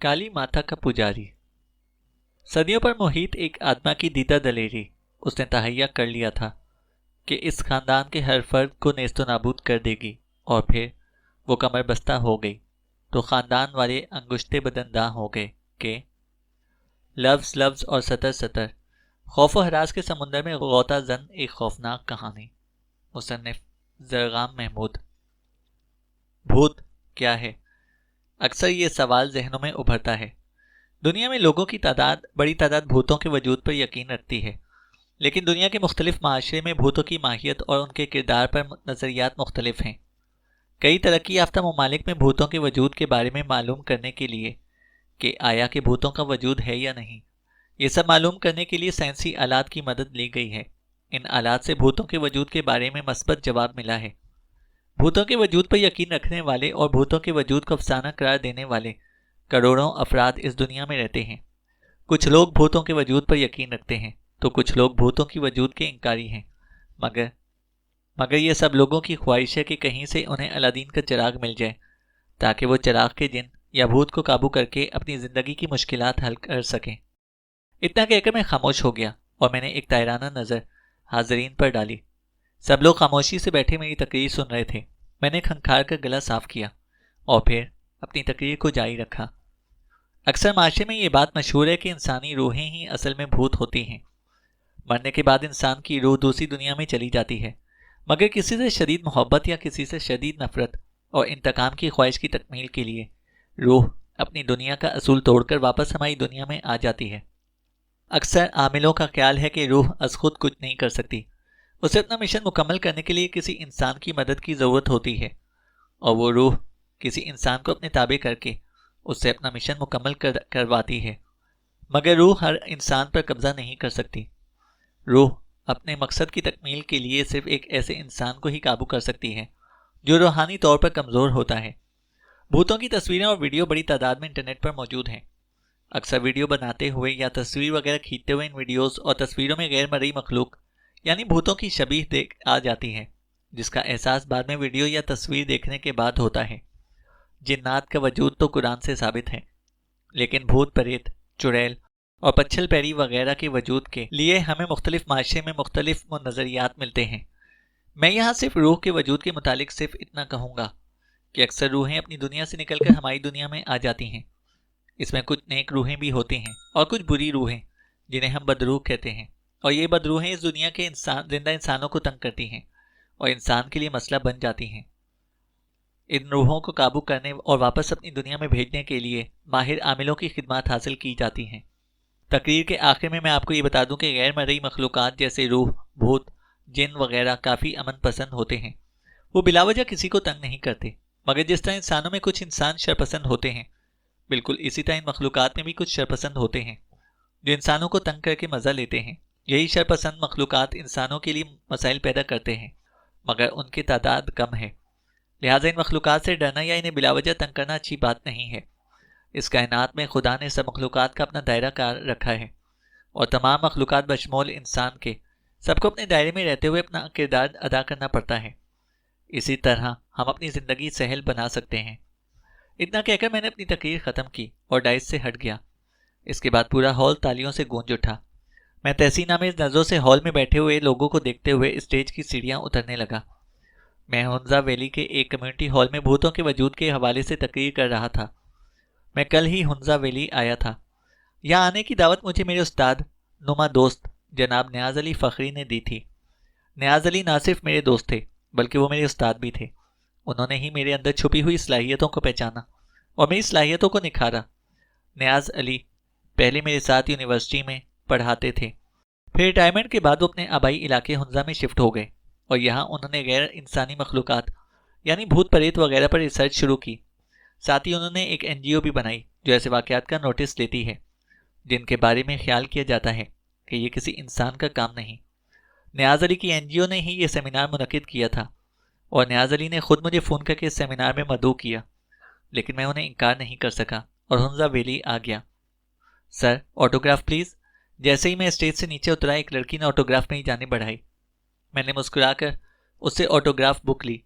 काली माता का पुजारी। सदियों पर मोहित एक आत्मा की दीदा दलेरी उसने तहैया कर लिया था कि इस खानदान के हर फर्द को नेस्तो नाबूद कर देगी। और फिर वो कमर बस्ता हो गई तो खानदान वाले अंगुश्ते बदनदां हो गए कि लफ्ज लफ्ज और सतर सतर खौफ व हरास के समुंदर में गौता जन एक खौफनाक कहानी। मुसन्निफ जरगाम महमूद। भूत क्या है? अक्सर ये सवाल जहनों में उभरता है। दुनिया में लोगों की बड़ी तादाद भूतों के वजूद पर यकीन रखती है, लेकिन दुनिया के मुख्तलिफ माशरे में भूतों की माहियत और उनके किरदार पर नज़रियात मुख्तलिफ हैं। कई तरक्की याफ्ता ममालिक में भूतों के वजूद के बारे में मालूम करने के लिए कि आया कि भूतों का वजूद है या नहीं, ये सब मालूम करने के लिए साइंसी आलात की मदद ली गई है। इन आलात से भूतों के वजूद के बारे में मस्बत जवाब मिला है। भूतों के वजूद पर यकीन रखने वाले और भूतों के वजूद को अफसाना करार देने वाले करोड़ों अफराद इस दुनिया में रहते हैं। कुछ लोग भूतों के वजूद पर यकीन रखते हैं तो कुछ लोग भूतों की वजूद के इंकारी हैं। मगर ये सब लोगों की ख्वाहिश है कि कहीं से उन्हें अलादीन का चिराग मिल जाए ताकि वो चिराग के जिन या भूत को काबू करके अपनी ज़िंदगी की मुश्किलात हल कर सकें। इतना कहकर मैं खामोश हो गया और मैंने एक तायराना नज़र हाजरीन पर डाली। सब लोग खामोशी से बैठे मेरी तकरीर सुन रहे थे। मैंने खंखार कर गला साफ किया और फिर अपनी तकरीर को जारी रखा। अक्सर माशरे में ये बात मशहूर है कि इंसानी रूहें ही असल में भूत होती हैं। मरने के बाद इंसान की रूह दूसरी दुनिया में चली जाती है, मगर किसी से शदीद मोहब्बत या किसी से शदीद नफरत और इंतकाम की ख्वाहिश की तकमील के लिए रूह अपनी दुनिया का असूल तोड़कर वापस हमारी दुनिया में आ जाती है। अक्सर आमिलों का ख्याल है कि रूह अज खुद कुछ नहीं कर सकती, उसे अपना मिशन मुकम्मल करने के लिए किसी इंसान की मदद की ज़रूरत होती है और वो रूह किसी इंसान को अपने ताबे करके उससे अपना मिशन मुकम्मल करवाती है। मगर रूह हर इंसान पर कब्जा नहीं कर सकती। रूह अपने मकसद की तकमील के लिए सिर्फ एक ऐसे इंसान को ही काबू कर सकती है जो रूहानी तौर पर कमज़ोर होता है। भूतों की तस्वीरें और वीडियो बड़ी तादाद में इंटरनेट पर मौजूद हैं। अक्सर वीडियो बनाते हुए या तस्वीर वगैरह खींचते हुए इन वीडियोज़ और तस्वीरों में गैर मरई मखलूक यानी भूतों की शबीह देख आ जाती है, जिसका एहसास बाद में वीडियो या तस्वीर देखने के बाद होता है। जिन्नात का वजूद तो कुरान से साबित है, लेकिन भूत प्रेत, चुड़ैल और पच्छल पैरी वगैरह के वजूद के लिए हमें मुख्तलिफ माशरे में मुख्तलिफ नज़रियात मिलते हैं। मैं यहाँ सिर्फ रूह के वजूद के मुतालिक सिर्फ इतना कहूँगा कि अक्सर रूहें अपनी दुनिया से निकलकर हमारी दुनिया में आ जाती हैं। इसमें कुछ नेक रूहें भी होती हैं और कुछ बुरी रूहें जिन्हें हम बदरूह कहते हैं, और ये बदरूहें इस दुनिया के जिंदा इंसानों को तंग करती हैं और इंसान के लिए मसला बन जाती हैं। इन रूहों को काबू करने और वापस अपनी दुनिया में भेजने के लिए माहिर आमिलों की खिदमत हासिल की जाती हैं। तकरीर के आखिर में मैं आपको ये बता दूं कि गैर मरई मखलूक़ात जैसे रूह, भूत, जिन वगैरह काफ़ी अमन पसंद होते हैं। वो बिलावजह किसी को तंग नहीं करते, मगर जिस तरह इंसानों में कुछ इंसान शरपसंद होते हैं, बिल्कुल इसी तरह इन मखलूक़ात में भी कुछ शरपसंद होते हैं जो इंसानों को तंग करके मज़ा लेते हैं। यही शरपसंद मखलूक़ात इंसानों के लिए मसाइल पैदा करते हैं, मगर उनकी तादाद कम है। लिहाजा इन मखलूक़ात से डरना या इन्हें बिलावजह तंग करना अच्छी बात नहीं है। इस कायनात में खुदा ने सब मखलूक़ात का अपना दायरा कार रखा है और तमाम मखलूक़ात बशमूल इंसान के सबको अपने दायरे में रहते हुए अपना किरदार अदा करना पड़ता है। इसी तरह हम अपनी ज़िंदगी सहल बना सकते हैं। इतना कहकर मैंने अपनी तकरीर ख़त्म की और डाइस से हट गया। इसके बाद पूरा हॉल तालियों से गूंज उठा। मैं तहसीनामेज़ नज़रों से हॉल में बैठे हुए लोगों को देखते हुए स्टेज की सीढ़ियाँ उतरने लगा। मैं हुंजा वैली के एक कम्युनिटी हॉल में भूतों के वजूद के हवाले से तकरीर कर रहा था। मैं कल ही हुंजा वैली आया था। यहाँ आने की दावत मुझे मेरे उस्ताद नुमा दोस्त जनाब नियाज़ अली फ़खरी ने दी थी। नियाज़ अली ना सिर्फ मेरे दोस्त थे बल्कि वो मेरे उस्ताद भी थे। उन्होंने ही मेरे अंदर छुपी हुई सलाहियतों को पहचाना और मेरी सलाहियतों को निखारा। नियाज़ अली पहले मेरे साथ यूनिवर्सिटी में पढ़ाते थे, फिर रिटायरमेंट के बाद वो अपने आबाई इलाके हुंजा में शिफ्ट हो गए और यहाँ उन्होंने गैर इंसानी मखलूक़ात यानी भूत प्रेत वगैरह पर रिसर्च शुरू की। साथ ही उन्होंने एक NGO भी बनाई जो ऐसे वाक़यात का नोटिस लेती है जिनके बारे में ख्याल किया जाता है कि ये किसी इंसान का काम नहीं। नियाज़ अली की NGO ने ही ये सेमिनार मुनक़िद किया था और नियाज़ अली ने ख़ुद मुझे फ़ोन करके इस सेमिनार में मदऊ किया, लेकिन मैं उन्हें इनकार नहीं कर सका और हुंजा वैली आ गया। Sir, autograph please. जैसे ही मैं स्टेज से नीचे उतरा, एक लड़की ने ऑटोग्राफ में ही जाने बढ़ाई। मैंने मुस्कुराकर उससे ऑटोग्राफ बुक ली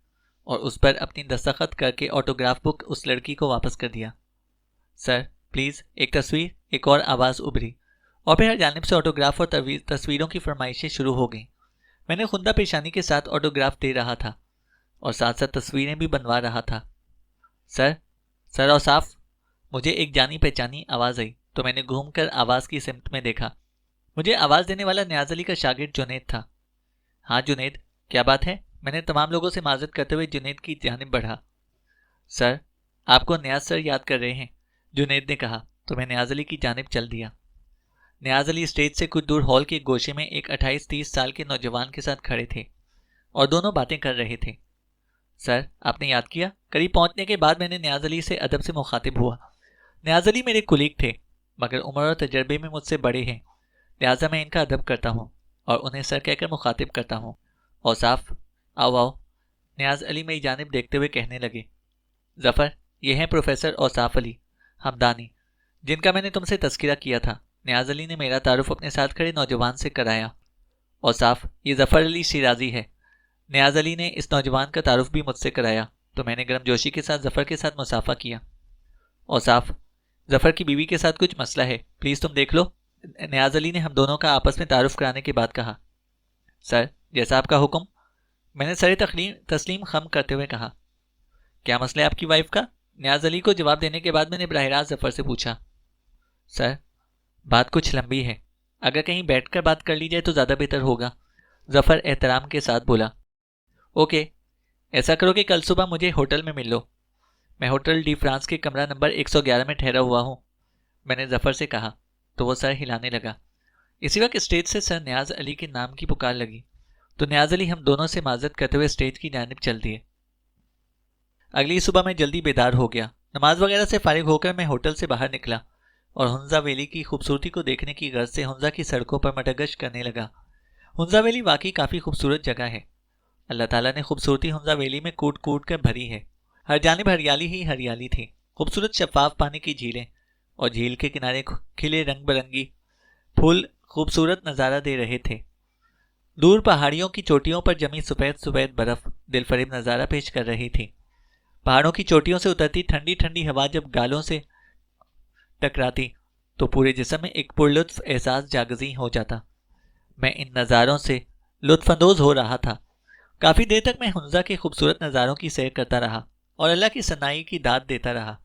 और उस पर अपनी दस्तखत करके ऑटोग्राफ बुक उस लड़की को वापस कर दिया। सर प्लीज़ एक तस्वीर, एक और आवाज़ उभरी और फिर हर जानिब से ऑटोग्राफ और तस्वीरों की फरमाइशें शुरू हो गईं। मैंने खुंदा पेशानी के साथ ऑटोग्राफ दे रहा था और साथ साथ तस्वीरें भी बनवा रहा था। सर, सर औसाफ, मुझे एक जानी पहचानी आवाज़ आई तो मैंने घूमकर आवाज़ की सिमत में देखा। मुझे आवाज़ देने वाला न्याज अली का शागिर्द जुनैद था। हाँ जुनैद, क्या बात है? मैंने तमाम लोगों से माजरत करते हुए जुनैद की जानिब बढ़ा। सर, आपको न्याज सर याद कर रहे हैं, जुनैद ने कहा तो मैं न्याज अली की जानिब चल दिया। न्याज अली स्टेज से कुछ दूर हॉल के गोशे में एक 28-30 साल के नौजवान के साथ खड़े थे और दोनों बातें कर रहे थे। सर, आपने याद किया? करीब पहुंचने के बाद मैंने न्याज अली से अदब से मुखातिब हुआ। न्याज अली मेरे कुलीग थे, मगर उम्र और तजर्बे में मुझसे बड़े हैं, लिहाजा मैं इनका अदब करता हूँ और उन्हें सर कहकर मुखातिब करता हूँ। औसाफ, आओ आओ, न्याज अली मेरी जानिब देखते हुए कहने लगे। जफ़र, ये हैं प्रोफेसर औसाफ अली हमदानी, जिनका मैंने तुमसे तस्किरा किया था। न्याज अली ने मेरा तारुफ अपने साथ खड़े नौजवान से कराया। औसाफ, ये जफ़र अली शिराजी है। न्याज अली ने इस नौजवान का तारुफ भी मुझसे कराया तो मैंने गर्मजोशी के साथ जफ़र के साथ मुसाफा किया। औसाफ, जफ़र की बीवी के साथ कुछ मसला है, प्लीज़ तुम देख लो, न्याज अली ने हम दोनों का आपस में तारुफ कराने के बाद कहा। सर, जैसा आपका हुक्म, मैंने सर तस्लीम खम करते हुए कहा। क्या मसला है आपकी वाइफ का? न्याज अली को जवाब देने के बाद मैंने बराह जफ़र से पूछा। सर, बात कुछ लंबी है, अगर कहीं बैठकर बात कर ली जाए तो ज़्यादा बेहतर होगा, जफ़र एहतराम के साथ बोला। ओके, ऐसा करो कि कल सुबह मुझे होटल में मिल लो। मैं होटल डी फ्रांस के कमरा नंबर 111 में ठहरा हुआ हूँ, मैंने जफ़र से कहा तो वो सर हिलाने लगा। इसी वक्त स्टेज से सर न्याज अली के नाम की पुकार लगी तो न्याज अली हम दोनों से माजरत करते हुए स्टेज की जानिब चल दिए। अगली सुबह मैं जल्दी बेदार हो गया। नमाज वगैरह से फारिग होकर मैं होटल से बाहर निकला और हुंजा वैली की खूबसूरती को देखने की गर्ज से हुंजा की सड़कों पर मटगश करने लगा। हुंजा वैली वाकई काफ़ी खूबसूरत जगह है। अल्लाह ताला ने खूबसूरती हुंजा वैली में कूट कूट कर भरी है। हर जानिब हरियाली ही हरियाली थी। खूबसूरत शफाफ पानी की झीलें और झील के किनारे खिले रंग बिरंगी फूल खूबसूरत नज़ारा दे रहे थे। दूर पहाड़ियों की चोटियों पर जमी सफ़ेद सफ़ेद बर्फ दिलफरेब नज़ारा पेश कर रही थी। पहाड़ों की चोटियों से उतरती ठंडी ठंडी हवा जब गालों से टकराती तो पूरे जिस्म में एक पुरलुत्फ एहसास जागज़ी हो जाता। मैं इन नज़ारों से लुत्फानंदोज़ हो रहा था। काफ़ी देर तक मैं हुंजा के खूबसूरत नज़ारों की सैर करता रहा और अल्लाह की सनाई की दाद देता रहा।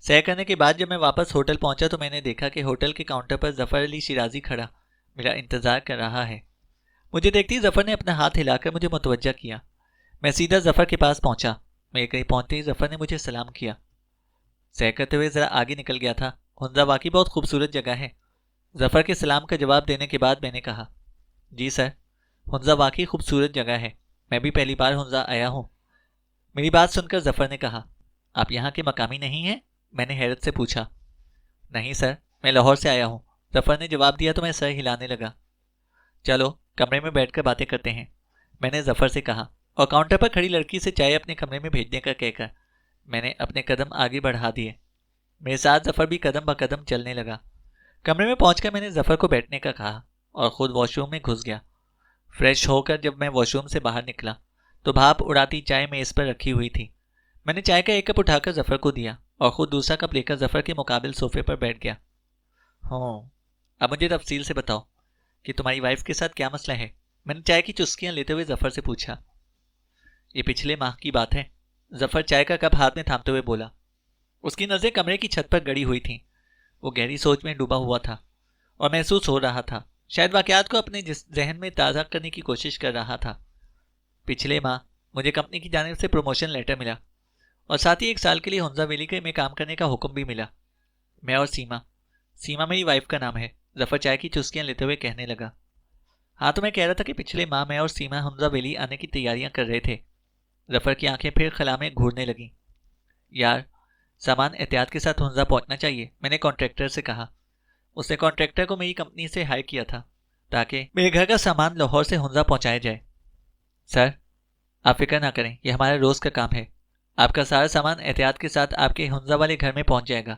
सैर करने के बाद जब मैं वापस होटल पहुंचा तो मैंने देखा कि होटल के काउंटर पर जफ़र अली शिराजी खड़ा मेरा इंतज़ार कर रहा है। मुझे देखते ही जफ़र ने अपना हाथ हिलाकर मुझे मुतवज्जा किया। मैं सीधा जफ़र के पास पहुंचा। मेरे करीब पहुंचते ही जफ़र ने मुझे सलाम किया। सैर करते हुए ज़रा आगे निकल गया था। हुंजा वाकई बहुत खूबसूरत जगह है। जफ़र के सलाम का जवाब देने के बाद मैंने कहा, जी सर, हुंजा वाकई खूबसूरत जगह है, मैं भी पहली बार हुंजा आया हूँ। मेरी बात सुनकर जफ़र ने कहा, आप यहाँ के मकामी नहीं हैं? मैंने हैरत से पूछा। नहीं सर, मैं लाहौर से आया हूँ, जफ़र ने जवाब दिया तो मैं सर हिलाने लगा। चलो कमरे में बैठकर बातें करते हैं, मैंने जफ़र से कहा और काउंटर पर खड़ी लड़की से चाय अपने कमरे में भेजने का कहकर मैंने अपने कदम आगे बढ़ा दिए। मेरे साथ जफ़र भी कदम ब कदम चलने लगा। कमरे में पहुंचकर मैंने जफ़र को बैठने का कहा और ख़ुद वॉशरूम में घुस गया। फ्रेश होकर जब मैं वॉशरूम से बाहर निकला तो भाप उड़ाती चाय मेज़ पर रखी हुई थी। मैंने चाय का एक कप उठाकर जफ़र को दिया और ख़ुद दूसरा कप लेकर जफ़र के मुकाबिल सोफे पर बैठ गया। अब मुझे तफसील से बताओ कि तुम्हारी वाइफ के साथ क्या मसला है? मैंने चाय की चुस्कियाँ लेते हुए जफ़र से पूछा। ये पिछले माह की बात है, जफ़र चाय का कप हाथ में थामते हुए बोला। उसकी नज़रें कमरे की छत पर गड़ी हुई थीं। वो गहरी सोच में डूबा हुआ था और महसूस हो रहा था, शायद वाक़यात को अपने जहन में ताज़ा करने की कोशिश कर रहा था। पिछले माह मुझे कंपनी की जानिब से प्रमोशन लेटर मिला और साथ ही 1 साल के लिए हुंजा वैली में काम करने का हुक्म भी मिला। मैं और सीमा मेरी वाइफ का नाम है, जफ़र चाय की चुस्कियाँ लेते हुए कहने लगा। हाँ, तो मैं कह रहा था कि पिछले माह मैं और सीमा हुंजा वैली आने की तैयारियां कर रहे थे। जफ़र की आंखें फिर खला में घूरने लगीं। यार, सामान एहतियात के साथ हुंजा पहुंचना चाहिए, मैंने कॉन्ट्रैक्टर से कहा। उसने कॉन्ट्रैक्टर को मेरी कंपनी से हायर किया था ताकि मेरे घर का सामान लाहौर से हुंजा पहुंचाया जाए। सर, आप फिक्र ना करें, यह हमारा रोज़ का काम है। आपका सारा सामान एहतियात के साथ आपके हुंजा वाले घर में पहुंच जाएगा,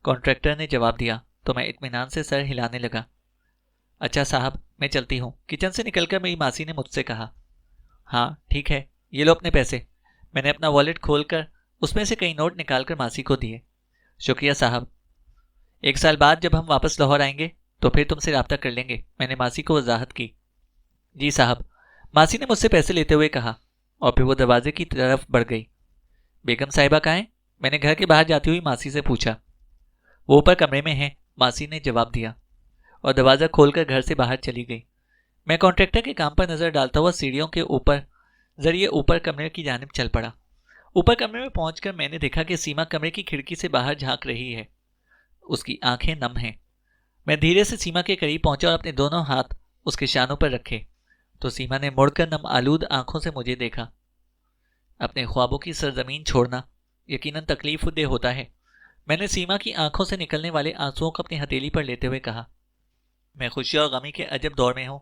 कॉन्ट्रैक्टर ने जवाब दिया तो मैं इत्मीनान से सर हिलाने लगा। अच्छा साहब, मैं चलती हूँ, किचन से निकलकर मेरी मासी ने मुझसे कहा। हाँ ठीक है, ये लो अपने पैसे। मैंने अपना वॉलेट खोलकर उसमें से कई नोट निकालकर मासी को दिए। शुक्रिया साहब। 1 साल बाद जब हम वापस लाहौर आएंगे तो फिर तुमसे रब्ता कर लेंगे, मैंने मासी को वजाहत की। जी साहब, मासी ने मुझसे पैसे लेते हुए कहा और फिर वो दरवाजे की तरफ बढ़ गई। बेगम साहिबा कहाँ हैं? मैंने घर के बाहर जाती हुई मासी से पूछा। वो ऊपर कमरे में है, मासी ने जवाब दिया और दरवाज़ा खोलकर घर से बाहर चली गई। मैं कॉन्ट्रैक्टर के काम पर नजर डालता हुआ सीढ़ियों के जरिए ऊपर कमरे की जानिब चल पड़ा। ऊपर कमरे में पहुंचकर मैंने देखा कि सीमा कमरे की खिड़की से बाहर झांक रही है। उसकी आंखें नम हैं। मैं धीरे से सीमा के करीब पहुंचा और अपने दोनों हाथ उसके शानों पर रखे तो सीमा ने मुड़कर नम आलूद आंखों से मुझे देखा। अपने ख्वाबों की सरजमीन छोड़ना यकीनन तकलीफदेह होता है। मैंने सीमा की आंखों से निकलने वाले आंसुओं को अपनी हथेली पर लेते हुए कहा, मैं खुशी और गमी के अजब दौर में हूँ।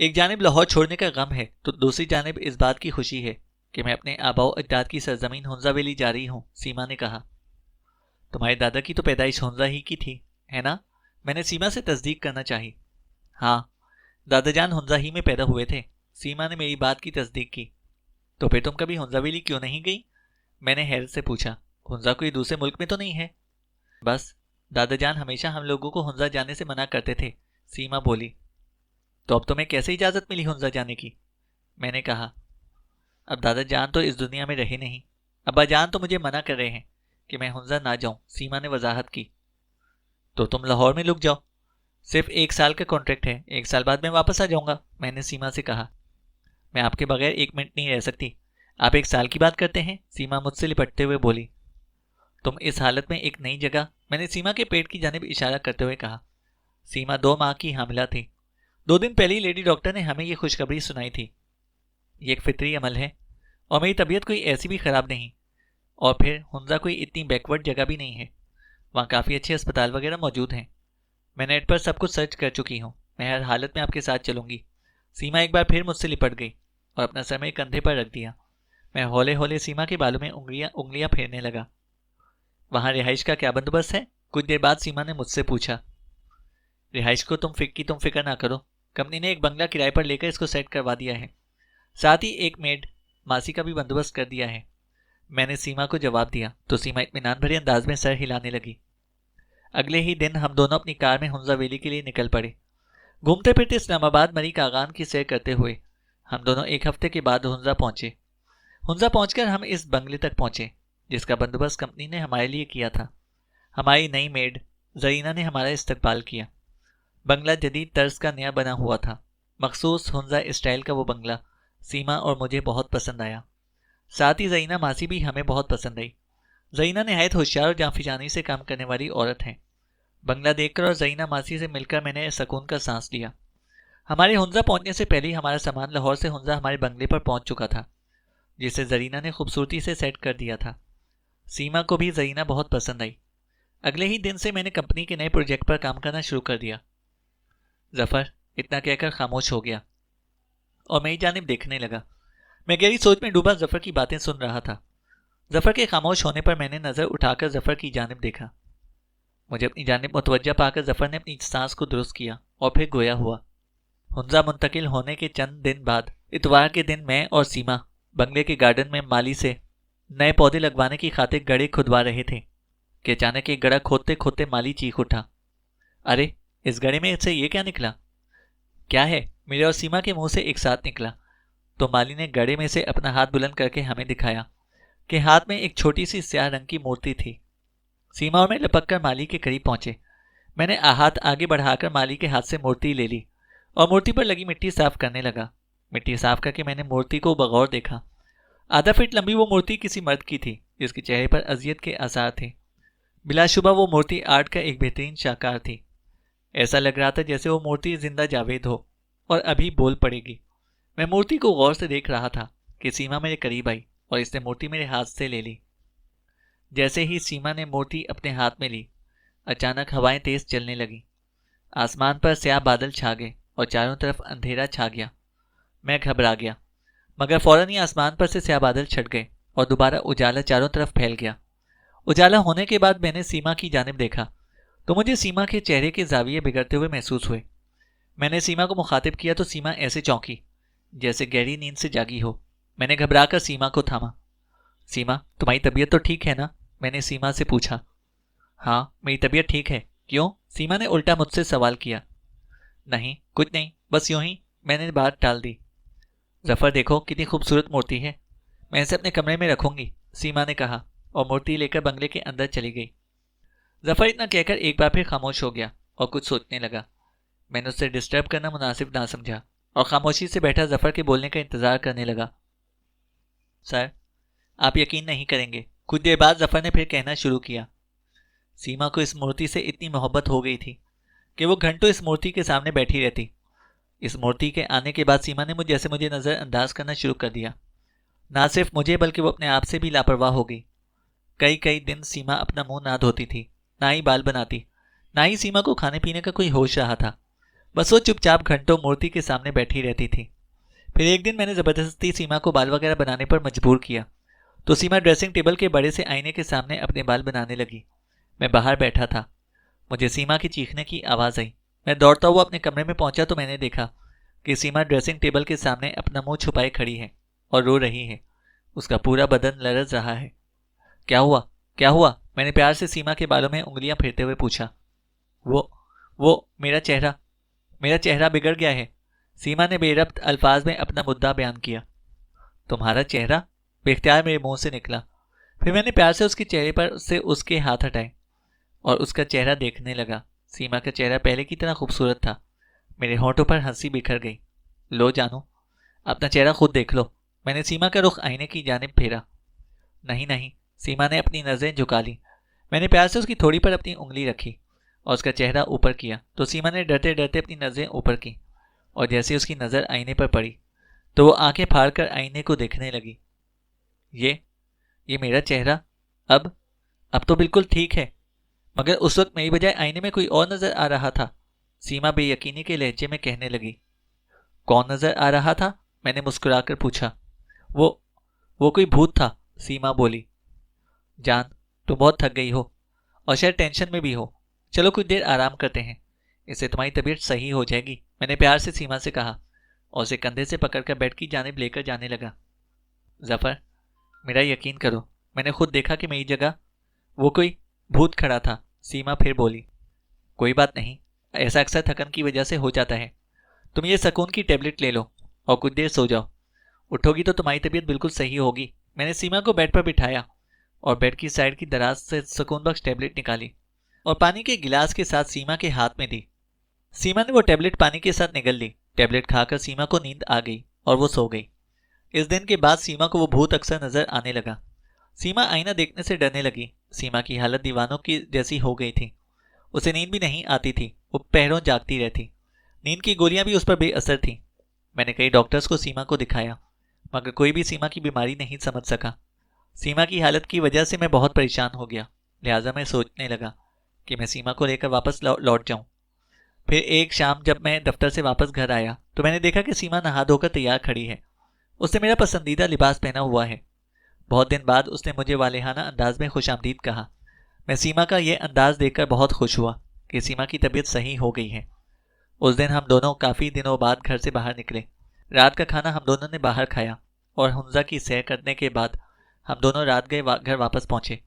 एक जानिब लाहौर छोड़ने का गम है तो दूसरी जानिब इस बात की खुशी है कि मैं अपने आबाओ अजदाद की सरजमीन हुंजा वैली जा रही हूँ। सीमा ने कहा, तुम्हारे दादा की तो पैदाइश हुंजा ही की थी, है ना? मैंने सीमा से तस्दीक करना चाही। हाँ, दादाजान हुंजा ही में पैदा हुए थे। सीमा ने मेरी बात की तस्दीक की। तो फिर तुम कभी हुंजा वैली क्यों नहीं गई? मैंने हैरत से पूछा। हुंजा कोई दूसरे मुल्क में तो नहीं है? बस दादाजान हमेशा हम लोगों को हुंजा जाने से मना करते थे, सीमा बोली। तो अब तुम्हें कैसे इजाजत मिली हुंजा जाने की? मैंने कहा, अब दादाजान तो इस दुनिया में रहे नहीं। अब्बा जान तो मुझे मना कर रहे हैं कि मैं हुंजा ना जाऊं, सीमा ने वजाहत की। तो तुम लाहौर में लुक जाओ, सिर्फ 1 साल का कॉन्ट्रैक्ट है, 1 साल बाद मैं वापस आ जाऊंगा, मैंने सीमा से कहा। मैं आपके बगैर 1 मिनट नहीं रह सकती। आप 1 साल की बात करते हैं, सीमा मुझसे लिपटते हुए बोली। तुम इस हालत में एक नई जगह, मैंने सीमा के पेट की जानिब इशारा करते हुए कहा। सीमा 2 माह की हामिला थी। 2 दिन पहले ही लेडी डॉक्टर ने हमें यह खुशखबरी सुनाई थी। ये एक फितरी अमल है और मेरी तबीयत कोई ऐसी भी खराब नहीं। और फिर हुंजा कोई इतनी बैकवर्ड जगह भी नहीं है, वहाँ काफ़ी अच्छे अस्पताल वगैरह मौजूद हैं। मैं नेट पर सब कुछ सर्च कर चुकी हूँ। मैं हर हालत में आपके साथ चलूंगी। सीमा एक बार फिर मुझसे लिपट गई और अपना सर मेरे कंधे पर रख दिया। मैं हौले हौले सीमा के बालों में उंगलियां फेरने लगा। वहाँ रिहाइश का क्या बंदोबस्त है? कुछ देर बाद सीमा ने मुझसे पूछा। रिहाइश को तुम फिक्र ना करो, कंपनी ने एक बंगला किराए पर लेकर इसको सेट करवा दिया है। साथ ही एक मेड मासी का भी बंदोबस्त कर दिया है, मैंने सीमा को जवाब दिया तो सीमा इत्मीनान भरे अंदाज में सर हिलाने लगी। अगले ही दिन हम दोनों अपनी कार में हुंजा वैली के लिए निकल पड़े। घूमते फिरते इस्लामाबाद मरी कागान की सैर करते हुए हम दोनों 1 हफ्ते के बाद हुंजा पहुंचे। हुंजा पहुंचकर हम इस बंगले तक पहुंचे जिसका बंदोबस्त कंपनी ने हमारे लिए किया था। हमारी नई मेड जरीना ने हमारा इस्तकबाल किया। बंगला जदीद तर्ज का नया बना हुआ था। मखसूस हुंजा स्टाइल का वो बंगला सीमा और मुझे बहुत पसंद आया। साथ ही जरीना मासी भी हमें बहुत पसंद आई। जरीना नहायत होशियार और जाफिजानी से काम करने वाली औरत है। बंगला देखकर और जरीना मासी से मिलकर मैंने सुकून का सांस लिया। हमारे हुंजा पहुंचने से पहले ही हमारा सामान लाहौर से हुंजा हमारे बंगले पर पहुंच चुका था, जिसे जरीना ने खूबसूरती से सेट कर दिया था। सीमा को भी जरीना बहुत पसंद आई। अगले ही दिन से मैंने कंपनी के नए प्रोजेक्ट पर काम करना शुरू कर दिया। जफर इतना कहकर खामोश हो गया और मेरी जानिब देखने लगा। मैं गहरी सोच में डूबा जफर की बातें सुन रहा था। जफर के खामोश होने पर मैंने नजर उठाकर जफर की जानिब देखा। मुझे अपनी जानिब मुतवज्जा पाकर जफर ने अपनी सांस को दुरुस्त किया और फिर गोया हुआ। हुंजा मुंतकिल होने के चंद दिन बाद इतवार के दिन मैं और सीमा बंगले के गार्डन में माली से नए पौधे लगवाने की खातिर गड्ढे खुदवा रहे थे कि अचानक एक गड्ढा खोदते खोदते माली चीख उठा। अरे, इस गड्ढे में से ये क्या निकला? क्या है? मेरे और सीमा के मुंह से एक साथ निकला। तो माली ने गड्ढे में से अपना हाथ बुलंद करके हमें दिखाया कि हाथ में एक छोटी सी स्याह रंग की मूर्ति थी। सीमा और मैं लपक कर माली के करीब पहुंचे। मैंने हाथ आगे बढ़ाकर माली के हाथ से मूर्ति ले ली और मूर्ति पर लगी मिट्टी साफ करने लगा। मिट्टी साफ करके मैंने मूर्ति को बगौर देखा। आधा फीट लंबी वो मूर्ति किसी मर्द की थी जिसके चेहरे पर अजियत के आसार थे। बिलाशुबा वो मूर्ति आर्ट का एक बेहतरीन शाकार थी। ऐसा लग रहा था जैसे वो मूर्ति जिंदा जावेद हो और अभी बोल पड़ेगी। मैं मूर्ति को गौर से देख रहा था कि सीमा मेरे करीब आई और इसने मूर्ति मेरे हाथ से ले ली। जैसे ही सीमा ने मूर्ति अपने हाथ में ली, अचानक हवाएं तेज चलने लगी। आसमान पर स्याह बादल छा गए और चारों तरफ अंधेरा छा गया। मैं घबरा गया, मगर फौरन ही आसमान पर से स्याह बादल छट गए और दोबारा उजाला चारों तरफ फैल गया। उजाला होने के बाद मैंने सीमा की जानिब देखा तो मुझे सीमा के चेहरे के जाविये बिगड़ते हुए महसूस हुए। मैंने सीमा को मुखातिब किया तो सीमा ऐसे चौंकी जैसे गहरी नींद से जागी हो। मैंने घबराकर सीमा को थामा। सीमा, तुम्हारी तबीयत तो ठीक है ना? मैंने सीमा से पूछा। हाँ, मेरी तबीयत ठीक है, क्यों? सीमा ने उल्टा मुझसे सवाल किया। नहीं, कुछ नहीं, बस यूं ही, मैंने बात टाल दी। जफर देखो कितनी खूबसूरत मूर्ति है, मैं इसे अपने कमरे में रखूंगी, सीमा ने कहा और मूर्ति लेकर बंगले के अंदर चली गई। जफर इतना कहकर एक बार फिर खामोश हो गया और कुछ सोचने लगा। मैंने उससे डिस्टर्ब करना मुनासिब ना समझा और खामोशी से बैठा जफर के बोलने का इंतजार करने लगा। सर, आप यकीन नहीं करेंगे, कुछ देर बाद जफर ने फिर कहना शुरू किया। सीमा को इस मूर्ति से इतनी मोहब्बत हो गई थी कि वो घंटों इस मूर्ति के सामने बैठी रहती। इस मूर्ति के आने के बाद सीमा ने मुझे नजरअंदाज करना शुरू कर दिया। ना सिर्फ मुझे बल्कि वो अपने आप से भी लापरवाह हो गई। कई कई दिन सीमा अपना मुंह ना धोती थी, ना ही बाल बनाती, ना ही सीमा को खाने पीने का कोई होश रहा था। बस वो चुपचाप घंटों मूर्ति के सामने बैठी रहती थी। फिर एक दिन मैंने जबरदस्ती सीमा को बाल वगैरह बनाने पर मजबूर किया तो सीमा ड्रेसिंग टेबल के बड़े से आईने के सामने अपने बाल बनाने लगी। मैं बाहर बैठा था। मुझे सीमा की चीखने की आवाज़ आई। मैं दौड़ता हुआ अपने कमरे में पहुंचा तो मैंने देखा कि सीमा ड्रेसिंग टेबल के सामने अपना मुंह छुपाए खड़ी है और रो रही है। उसका पूरा बदन लरज रहा है। क्या हुआ, क्या हुआ? मैंने प्यार से सीमा के बालों में उंगलियां फेरते हुए पूछा। वो मेरा चेहरा बिगड़ गया है, सीमा ने बेरब्त अल्फाज में अपना मुद्दा बयान किया। तुम्हारा चेहरा? बेख्तियार मेरे मुंह से निकला। फिर मैंने प्यार से उसके चेहरे पर से उसके हाथ हटाए और उसका चेहरा देखने लगा। सीमा का चेहरा पहले की तरह खूबसूरत था। मेरे होंठों पर हंसी बिखर गई। लो जानू, अपना चेहरा खुद देख लो। मैंने सीमा का रुख आईने की जानिब फेरा। नहीं नहीं, सीमा ने अपनी नज़रें झुका ली। मैंने प्यार से उसकी थोड़ी पर अपनी उंगली रखी और उसका चेहरा ऊपर किया तो सीमा ने डरते डरते अपनी नज़रें ऊपर की और जैसे उसकी नज़र आईने पर पड़ी तो वो आंखें फाड़कर आईने को देखने लगी। ये मेरा चेहरा अब तो बिल्कुल ठीक है, मगर उस वक्त मेरी बजाय आईने में कोई और नजर आ रहा था, सीमा बेयकीनी के लहजे में कहने लगी। कौन नजर आ रहा था? मैंने मुस्कुराकर पूछा। वो कोई भूत था, सीमा बोली। जान, तुम बहुत थक गई हो और शायद टेंशन में भी हो। चलो कुछ देर आराम करते हैं, इससे तुम्हारी तबीयत सही हो जाएगी, मैंने प्यार से सीमा से कहा और उसे कंधे से पकड़कर बेड की जानिब लेकर जाने लगा। जफर, मेरा यकीन करो, मैंने खुद देखा कि मेरी जगह वो कोई भूत खड़ा था, सीमा फिर बोली। कोई बात नहीं, ऐसा अक्सर थकन की वजह से हो जाता है। तुम ये सुकून की टेबलेट ले लो और कुछ देर सो जाओ। उठोगी तो तुम्हारी तबीयत बिल्कुल सही होगी। मैंने सीमा को बेड पर बिठाया और बेड की साइड की दराज से सुकून बख्श टेबलेट निकाली और पानी के गिलास के साथ सीमा के हाथ में दी। सीमा ने वो टेबलेट पानी के साथ निगल ली। टेबलेट खाकर सीमा को नींद आ गई और वो सो गई। इस दिन के बाद सीमा को वो भूत अक्सर नजर आने लगा। सीमा आईना देखने से डरने लगी। सीमा की हालत दीवानों की जैसी हो गई थी। उसे नींद भी नहीं आती थी, वो पहरों जागती रहती। नींद की गोलियां भी उस पर बेअसर थी। मैंने कई डॉक्टर्स को सीमा को दिखाया, मगर कोई भी सीमा की बीमारी नहीं समझ सका। सीमा की हालत की वजह से मैं बहुत परेशान हो गया। लिहाजा मैं सोचने लगा कि मैं सीमा को लेकर वापस लौट जाऊं। फिर एक शाम जब मैं दफ्तर से वापस घर आया तो मैंने देखा कि सीमा नहा धोकर तैयार खड़ी है। उसने मेरा पसंदीदा लिबास पहना हुआ है। बहुत दिन बाद उसने मुझे वालेहाना अंदाज में खुशामदीद कहा। मैं सीमा का यह अंदाज देखकर बहुत खुश हुआ कि सीमा की तबीयत सही हो गई है। उस दिन हम दोनों काफ़ी दिनों बाद घर से बाहर निकले। रात का खाना हम दोनों ने बाहर खाया और हुंजा की सैर करने के बाद हम दोनों रात गए घर वापस पहुंचे।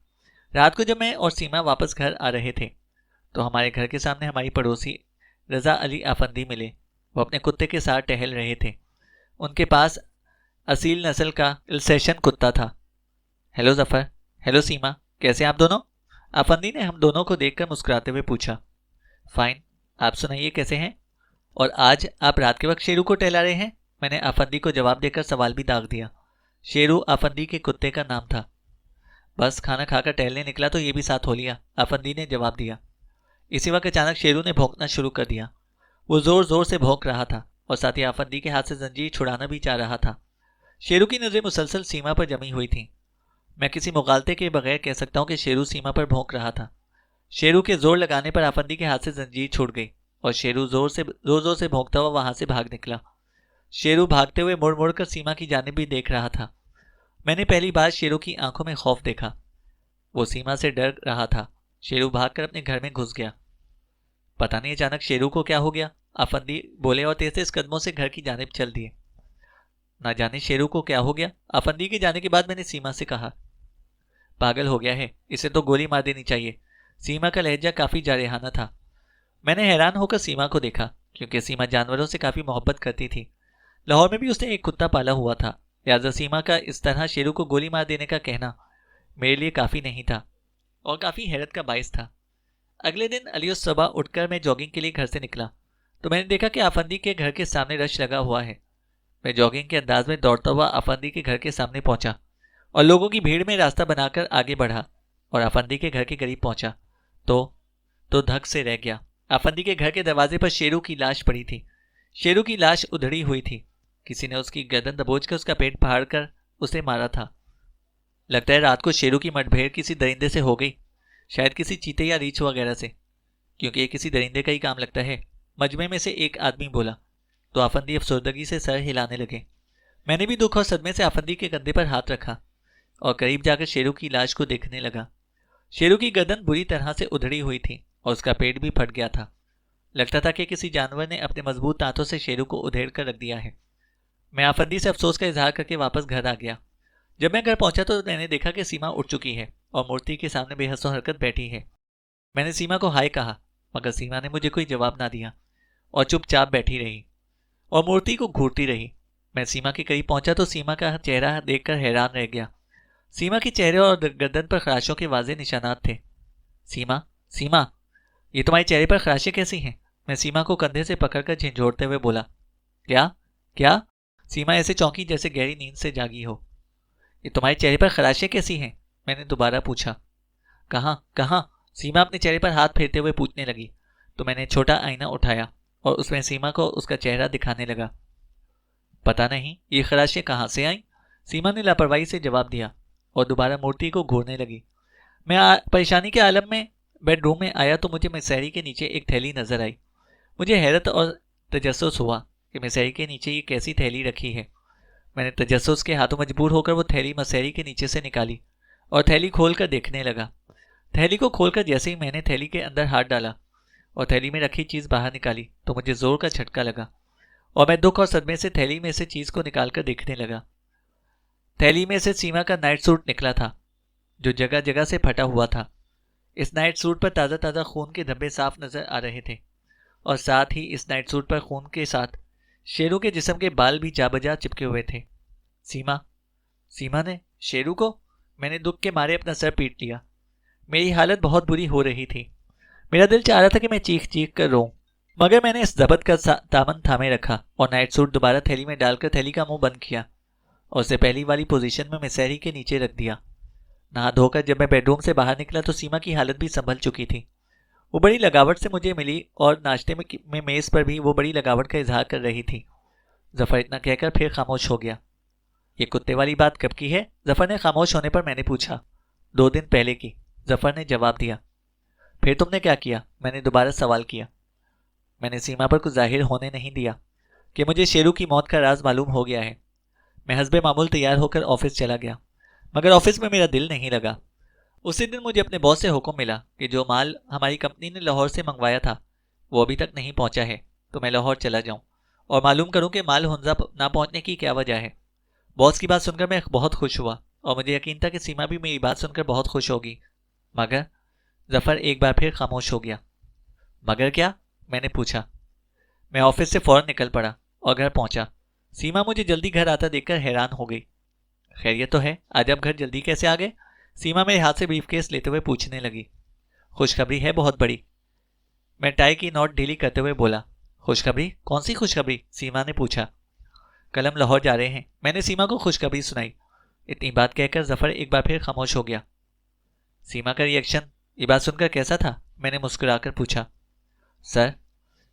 रात को जब मैं और सीमा वापस घर आ रहे थे तो हमारे घर के सामने हमारी पड़ोसी रज़ा अली आफंदी मिले। वो अपने कुत्ते के साथ टहल रहे थे। उनके पास असील नस्ल का इल्सेशन कुत्ता था। हेलो जफर, हेलो सीमा, कैसे आप दोनों? आफंदी ने हम दोनों को देखकर मुस्कुराते हुए पूछा। फाइन, आप सुनाइए कैसे हैं? और आज आप रात के वक्त शेरू को टहला रहे हैं? मैंने आफंदी को जवाब देकर सवाल भी दाग दिया। शेरू आफंदी के कुत्ते का नाम था। बस खाना खाकर टहलने निकला तो ये भी साथ हो लिया, आफंदी ने जवाब दिया। इसी वक्त अचानक शेरू ने भौंकना शुरू कर दिया। वो जोर जोर से भौंक रहा था और साथ ही आफंदी के हाथ से जंजीर छुड़ाना भी चाह रहा था। शेरू की नजरें मुसलसल सीमा पर जमी हुई थीं। मैं किसी मुगालते के बगैर कह सकता हूं कि शेरू सीमा पर भौंक रहा था। शेरू के जोर लगाने पर आफंदी के हाथ से जंजीर छूट गई और शेरू जोर जोर से भौंकता हुआ वहां से भाग निकला। शेरू भागते हुए मुड़ मुड़ कर सीमा की जानिब भी देख रहा था। मैंने पहली बार शेरू की आंखों में खौफ देखा। वो सीमा से डर रहा था। शेरू भागकर अपने घर में घुस गया। पता नहीं अचानक शेरू को क्या हो गया, आफंदी बोले और तेज तेज कदमों से घर की जानिब चल दिए। ना जाने शेरू को क्या हो गया, आफंदी के जाने के बाद मैंने सीमा से कहा। पागल हो गया है, इसे तो गोली मार देनी चाहिए। सीमा का लहजा काफ़ी जारहाना था। मैंने हैरान होकर सीमा को देखा, क्योंकि सीमा जानवरों से काफ़ी मोहब्बत करती थी। लाहौर में भी उसने एक कुत्ता पाला हुआ था, लिहाजा सीमा का इस तरह शेरू को गोली मार देने का कहना मेरे लिए काफ़ी नहीं था और काफ़ी हैरत का बायस था। अगले दिन अली उस सुबह उठकर मैं जॉगिंग के लिए घर से निकला तो मैंने देखा कि आफंदी के घर के सामने रश लगा हुआ है। मैं जॉगिंग के अंदाज में दौड़ता हुआ आफंदी के घर के सामने पहुंचा और लोगों की भीड़ में रास्ता बनाकर आगे बढ़ा और आफंदी के घर के करीब पहुंचा तो धक से रह गया। आफंदी के घर के दरवाजे पर शेरू की लाश पड़ी थी। शेरू की लाश उधड़ी हुई थी। किसी ने उसकी गर्दन दबोचकर उसका पेट फाड़ कर उसे मारा था। लगता है रात को शेरू की मुठभेड़ किसी दरिंदे से हो गई, शायद किसी चीते या रीछ वगैरह से, क्योंकि ये किसी दरिंदे का ही काम लगता है, मजमे में से एक आदमी बोला। तो आफंदी अफसरदगी से सर हिलाने लगे। मैंने भी दुख और सदमे से आफंदी के कंधे पर हाथ रखा और करीब जाकर शेरू की लाश को देखने लगा। शेरू की गर्दन बुरी तरह से उधड़ी हुई थी और उसका पेट भी फट गया था। लगता था कि किसी जानवर ने अपने मजबूत दांतों से शेरू को उधेड़ कर रख दिया है। मैं आफंदी से अफसोस का इजहार करके वापस घर आ गया। जब मैं घर पहुंचा तो मैंने देखा कि सीमा उठ चुकी है और मूर्ति के सामने बेहसो हरकत बैठी है। मैंने सीमा को हाय कहा, मगर सीमा ने मुझे कोई जवाब ना दिया और चुपचाप बैठी रही और मूर्ति को घूरती रही। मैं सीमा के करीब पहुंचा तो सीमा का चेहरा देखकर हैरान रह गया। सीमा के चेहरे और गर्दन पर खराशों के वाजे निशानात थे। सीमा, सीमा, ये तुम्हारे चेहरे पर खराशें कैसी हैं? मैं सीमा को कंधे से पकड़कर झिंझोड़ते हुए बोला। क्या क्या? सीमा ऐसे चौंकी जैसे गहरी नींद से जागी हो। ये तुम्हारे चेहरे पर खराशें कैसी हैं? मैंने दोबारा पूछा। कहाँ कहाँ? सीमा अपने चेहरे पर हाथ फेरते हुए पूछने लगी। तो मैंने छोटा आईना उठाया और उसमें सीमा को उसका चेहरा दिखाने लगा। पता नहीं ये खराशें कहाँ से आईं? सीमा ने लापरवाही से जवाब दिया और दोबारा मूर्ति को घूरने लगी। मैं परेशानी के आलम में बेडरूम में आया तो मुझे मिसहरी के नीचे एक थैली नजर आई। मुझे हैरत और तजस्सुस हुआ कि मिसहरी के नीचे ये कैसी थैली रखी है। मैंने तजस्सुस के हाथों मजबूर होकर वो थैली मसहरी के नीचे से निकाली और थैली खोलकर देखने लगा। थैली को खोलकर जैसे ही मैंने थैली के अंदर हाथ डाला और थैली में रखी चीज़ बाहर निकाली तो मुझे जोर का झटका लगा और मैं दुख और सदमे से थैली में से चीज़ को निकालकर देखने लगा। थैली में से सीमा का नाइट सूट निकला था, जो जगह जगह से फटा हुआ था। इस नाइट सूट पर ताज़ा ताज़ा खून के धब्बे साफ नजर आ रहे थे और साथ ही इस नाइट सूट पर खून के साथ शेरू के जिस्म के बाल भी जाबजा चिपके हुए थे। सीमा ने शेरू को? मैंने दुख के मारे अपना सर पीट लिया। मेरी हालत बहुत बुरी हो रही थी। मेरा दिल चाह रहा था कि मैं चीख चीख कर रोऊं, मगर मैंने इस जबत का दामन थामे रखा और नाइट सूट दोबारा थैली में डालकर थैली का मुंह बंद किया और उसे पहली वाली पोजीशन में मिसहरी के नीचे रख दिया। नहा धोकर जब मैं बेडरूम से बाहर निकला तो सीमा की हालत भी संभल चुकी थी। वो बड़ी लगावट से मुझे मिली और नाश्ते में मेज़ पर भी वो बड़ी लगावट का इजहार कर रही थी। जफर इतना कहकर फिर खामोश हो गया। ये कुत्ते वाली बात कब की है? जफर ने खामोश होने पर मैंने पूछा। 2 दिन पहले की, जफर ने जवाब दिया। फिर तुमने क्या किया? मैंने दोबारा सवाल किया। मैंने सीमा पर कुछ जाहिर होने नहीं दिया कि मुझे शेरू की मौत का राज मालूम हो गया है। मैं हस्बे मामूल तैयार होकर ऑफिस चला गया, मगर ऑफिस में मेरा दिल नहीं लगा। उसी दिन मुझे अपने बॉस से हुक्म मिला कि जो माल हमारी कंपनी ने लाहौर से मंगवाया था वो अभी तक नहीं पहुंचा है, तो मैं लाहौर चला जाऊं और मालूम करूं कि माल हुंजा ना पहुंचने की क्या वजह है। बॉस की बात सुनकर मैं बहुत खुश हुआ और मुझे यकीन था कि सीमा भी मेरी बात सुनकर बहुत खुश होगी, मगर जफर एक बार फिर खामोश हो गया। मगर क्या? मैंने पूछा। मैं ऑफिस से फौरन निकल पड़ा और घर पहुंचा। सीमा मुझे जल्दी घर आता देखकर हैरान हो गई। खैरियत तो है, आज आप घर जल्दी कैसे आ गए? सीमा मेरे हाथ से ब्रीफकेस लेते हुए पूछने लगी। खुशखबरी है बहुत बड़ी, मैं टाई की नोट ढीली करते हुए बोला। खुशखबरी? कौन सी खुशखबरी? सीमा ने पूछा। कल हम लाहौर जा रहे हैं, मैंने सीमा को खुशखबरी सुनाई। इतनी बात कहकर जफर एक बार फिर खामोश हो गया। सीमा का रिएक्शन ये बात सुनकर कैसा था? मैंने मुस्कुराकर पूछा। सर,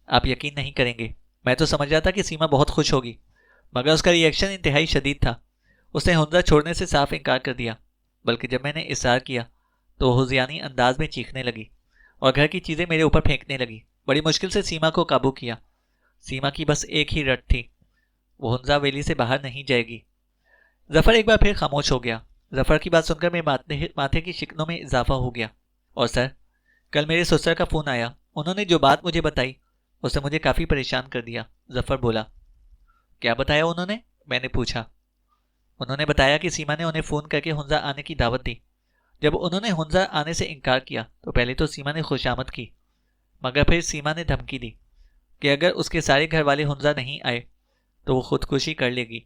आप यकीन नहीं करेंगे, मैं तो समझ रहा था कि सीमा बहुत खुश होगी, मगर उसका रिएक्शन इंतहाई शदीद था। उसने हुंजा छोड़ने से साफ इनकार कर दिया, बल्कि जब मैंने इसार किया तो हुजियानी अंदाज में चीखने लगी और घर की चीज़ें मेरे ऊपर फेंकने लगी। बड़ी मुश्किल से सीमा को काबू किया। सीमा की बस एक ही रट थी, वो हुंजा वैली से बाहर नहीं जाएगी। जफर एक बार फिर खामोश हो गया। जफर की बात सुनकर मेरे माथे की शिकनों में इजाफा हो गया। और सर, कल मेरे ससुर का फ़ोन आया, उन्होंने जो बात मुझे बताई उसने मुझे काफ़ी परेशान कर दिया। जफर बोला। क्या बताया उन्होंने? मैंने पूछा। उन्होंने बताया कि सीमा ने उन्हें फ़ोन करके हुंजा आने की दावत दी। जब उन्होंने हुंजा आने से इनकार किया तो पहले तो सीमा ने खुशामद की, मगर फिर सीमा ने धमकी दी कि अगर उसके सारे घर वाले हुंजा नहीं आए तो वो खुदकुशी कर लेगी।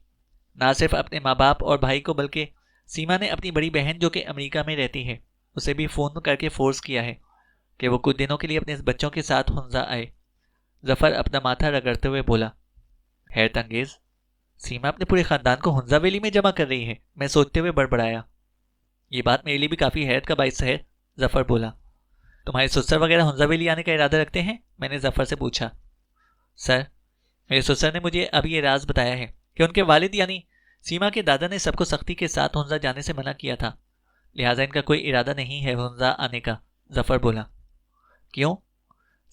ना सिर्फ अपने माँ बाप और भाई को, बल्कि सीमा ने अपनी बड़ी बहन जो कि अमेरिका में रहती है उसे भी फ़ोन करके फोर्स किया है कि वो कुछ दिनों के लिए अपने बच्चों के साथ हुंजा आए। जफर अपना माथा रगड़ते हुए बोला, हैरत अंगेज, सीमा अपने पूरे खानदान को हुंजा वैली में जमा कर रही है। मैं सोचते हुए बड़बड़ाया, ये बात मेरे लिए भी काफ़ी हैरत का बाइस है। जफर बोला, तुम्हारे ससुर वगैरह हुंजा वैली आने का इरादा रखते हैं? मैंने जफर से पूछा। सर, मेरे ससुर ने मुझे अभी ये राज बताया है कि उनके वालिद यानी सीमा के दादा ने सबको सख्ती के साथ हुंजा जाने से मना किया था, लिहाजा इनका कोई इरादा नहीं है हुंजा आने का। जफर बोला, क्यों?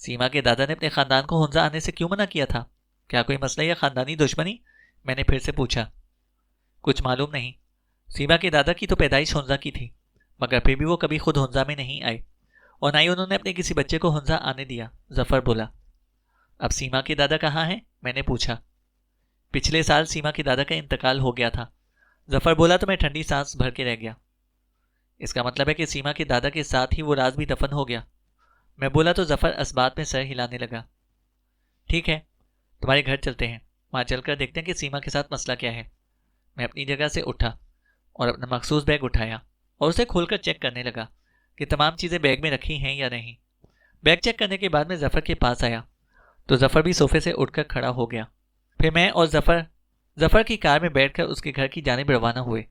सीमा के दादा ने अपने खानदान को हुंजा आने से क्यों मना किया था? क्या कोई मसला या खानदानी दुश्मनी? मैंने फिर से पूछा। कुछ मालूम नहीं। सीमा के दादा की तो पैदाइश हुंजा की थी, मगर फिर भी वो कभी खुद हुंजा में नहीं आए और ना ही उन्होंने अपने किसी बच्चे को हुंजा आने दिया। जफर बोला, अब सीमा के दादा कहाँ हैं? मैंने पूछा। पिछले साल सीमा के दादा का इंतकाल हो गया था। जफर बोला तो मैं ठंडी सांस भर के रह गया। इसका मतलब है कि सीमा के दादा के साथ ही वो राज भी दफन हो गया। मैं बोला तो जफर असबात में सर हिलाने लगा। ठीक है, तुम्हारे घर चलते हैं, वहां चलकर देखते हैं कि सीमा के साथ मसला क्या है। मैं अपनी जगह से उठा और अपना मखसूस बैग उठाया और उसे खोलकर चेक करने लगा कि तमाम चीज़ें बैग में रखी हैं या नहीं। बैग चेक करने के बाद मैं जफर के पास आया तो जफर भी सोफे से उठकर खड़ा हो गया। फिर मैं और जफर की कार में बैठकर उसके घर की जानिब रवाना हुए।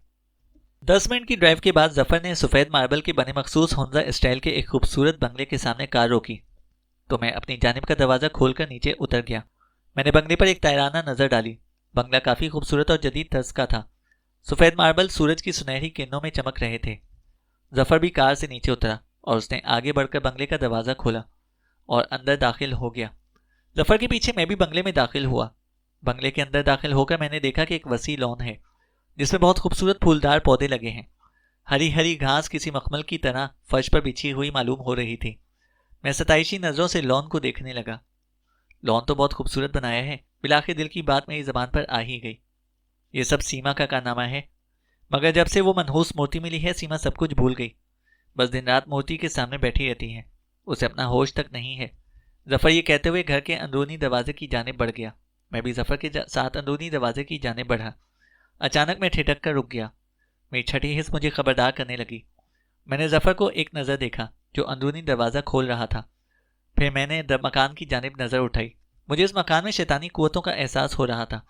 10 मिनट की ड्राइव के बाद जफर ने सफ़ेद मार्बल के बने मखसूस हुंजा स्टाइल के एक खूबसूरत बंगले के सामने कार रोकी तो मैं अपनी जानिब का दरवाज़ा खोलकर नीचे उतर गया। मैंने बंगले पर एक तायराना नज़र डाली। बंगला काफ़ी खूबसूरत और जदीद तर्ज का था। सफ़ेद मार्बल सूरज की सुनहरी किरणों में चमक रहे थे। जफर भी कार से नीचे उतरा और उसने आगे बढ़कर बंगले का दरवाज़ा खोला और अंदर दाखिल हो गया। जफर के पीछे मैं भी बंगले में दाखिल हुआ। बंगले के अंदर दाखिल होकर मैंने देखा कि एक वसी लॉन है जिसमें बहुत खूबसूरत फूलदार पौधे लगे हैं। हरी हरी घास किसी मखमल की तरह फर्श पर बिछी हुई मालूम हो रही थी। मैं सताइशी नज़रों से लॉन को देखने लगा। लॉन तो बहुत खूबसूरत बनाया है। बिलाखिर दिल की बात मेरी ज़बान पर आ ही गई। ये सब सीमा का कारनामा है, मगर जब से वो मनहूस मूर्ति मिली है सीमा सब कुछ भूल गई। बस दिन रात मूर्ति के सामने बैठी रहती है, उसे अपना होश तक नहीं है। जफर ये कहते हुए घर के अंदरूनी दरवाजे की जानिब बढ़ गया। मैं भी जफर के साथ अंदरूनी दरवाजे की जानिब बढ़ा। अचानक मैं ठिठक कर रुक गया। मेरी छठी हिस्स मुझे खबरदार करने लगी। मैंने जफर को एक नज़र देखा जो अंदरूनी दरवाज़ा खोल रहा था। फिर मैंने मकान की जानिब नज़र उठाई। मुझे इस मकान में शैतानी कुव्वतों का एहसास हो रहा था।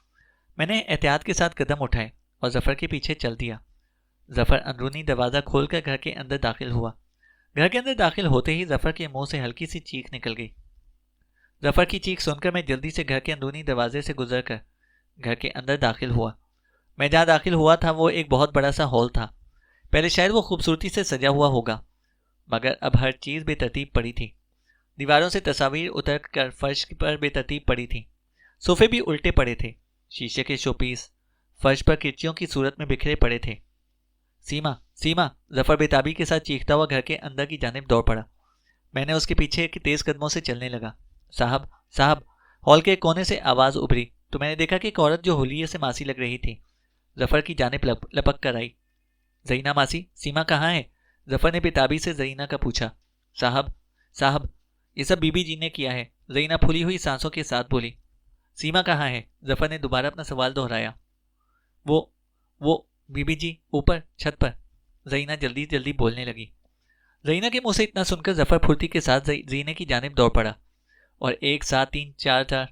मैंने एहतियात के साथ कदम उठाए और जफर के पीछे चल दिया। जफर अंदरूनी दरवाज़ा खोलकर घर के अंदर दाखिल हुआ। घर के अंदर दाखिल होते ही जफर के मुंह से हल्की सी चीख निकल गई। जफर की चीख सुनकर मैं जल्दी से घर के अंदरूनी दरवाजे से गुजरकर घर के अंदर दाखिल हुआ। मैं जहाँ दाखिल हुआ था वो एक बहुत बड़ा सा हॉल था। पहले शायद वो खूबसूरती से सजा हुआ होगा, मगर अब हर चीज़ बेतरतीब पड़ी थी। दीवारों से तस्वीर उतर कर फर्श पर बेतरतीब पड़ी थी। सोफे भी उल्टे पड़े थे। शीशे के शोपीस फर्श पर किर्चियों की सूरत में बिखरे पड़े थे। सीमा, सीमा! जफर बेताबी के साथ चीखता हुआ घर के अंदर की जानिब दौड़ पड़ा। मैंने उसके पीछे तेज कदमों से चलने लगा। साहब, साहब! हॉल के कोने से आवाज़ उभरी तो मैंने देखा कि एक औरत जो हुलिये से मासी लग रही थी जफर की जानिब लपक कर आई। ज़रीना मासी, सीमा कहाँ है? जफर ने बेताबी से ज़रीना का पूछा। साहब, साहब! ये सब बीबी जी ने किया है, ज़रीना फूली हुई सांसों के साथ बोली। सीमा कहाँ है? जफर ने दोबारा अपना सवाल दोहराया। वो बीबी जी ऊपर छत पर, ज़रीना जल्दी जल्दी बोलने लगी। ज़रीना के मुंह से इतना सुनकर जफर फुर्ती के साथ ज़रीना की जानिब दौड़ पड़ा और एक साथ 3-4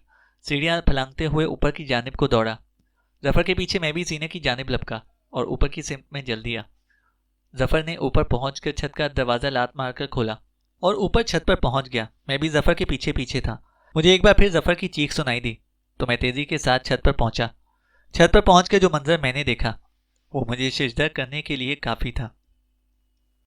सीढ़ियाँ फलांगते हुए ऊपर की जानिब को दौड़ा। जफर के पीछे मैं भी सीने की जानिब लपका और ऊपर की सिमत में जल दिया। जफर ने ऊपर पहुंचकर छत का दरवाज़ा लात मारकर खोला और ऊपर छत पर पहुंच गया। मैं भी जफर के पीछे पीछे था। मुझे एक बार फिर जफर की चीख सुनाई दी तो मैं तेजी के साथ छत पर पहुंचा। छत पर पहुंचकर जो मंजर मैंने देखा वो मुझे सिजदा करने के लिए काफ़ी था।